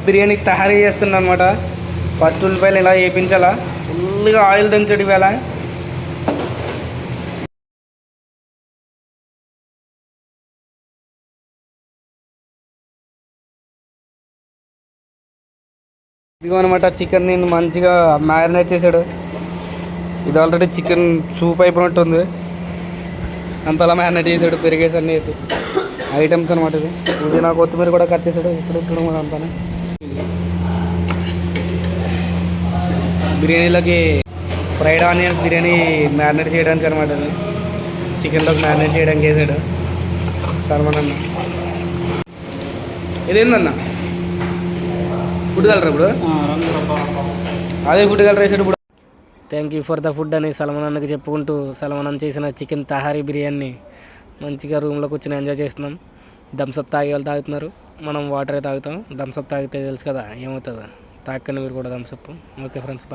బిర్యానీ తయారీ చేస్తున్నా అనమాట. ఫస్ట్ ఉల్లిపాయలు ఇలా వేయించాలా, ఫుల్గా ఆయిల్ దంచడి వేళ. ఇదిగో అనమాట చికెన్ నేను మంచిగా మ్యారినేట్ చేశాడు. ఇది ఆల్రెడీ చికెన్ సూప్ అయిపోయినట్టుంది, అంతలా మ్యారినేట్ చేశాడు, పెరిగేసి అన్నీ వేసి ఐటమ్స్ అనమాట. ఇది పుదీనా కొత్తిమీర కూడా కట్ చేశాడు. ఇప్పుడు అంతా బిర్యానీలోకి ఫ్రైడ్ ఆనియన్స్ బిర్యానీ మ్యారినేట్ చేయడానికి అనమాట. ఇది చికెన్లోకి మ్యారినేట్ చేయడానికి వేసాడు సల్మాన్ అన్న. ఇదేందన్న ఫుడ్ కలర్ ఇప్పుడు అదే ఫుడ్ కలర్ వేసాడు ఇప్పుడు. Thank you for the food అని సల్మాన్ అన్నకి చెప్పుకుంటూ సల్మాన్ అన్న చేసిన చికెన్ తహారీ బిర్యానీ మంచిగా రూమ్లో కూర్చొని ఎంజాయ్ చేస్తున్నాం. థమ్స్అప్ తాగే వాళ్ళు తాగుతున్నారు, మనం వాటరే తాగుతాం. థమ్స్అప్ తాగితే తెలుసు కదా ఏమవుతుందో, తాకండి మీరు కూడా థమ్స్అప్. Okay friends.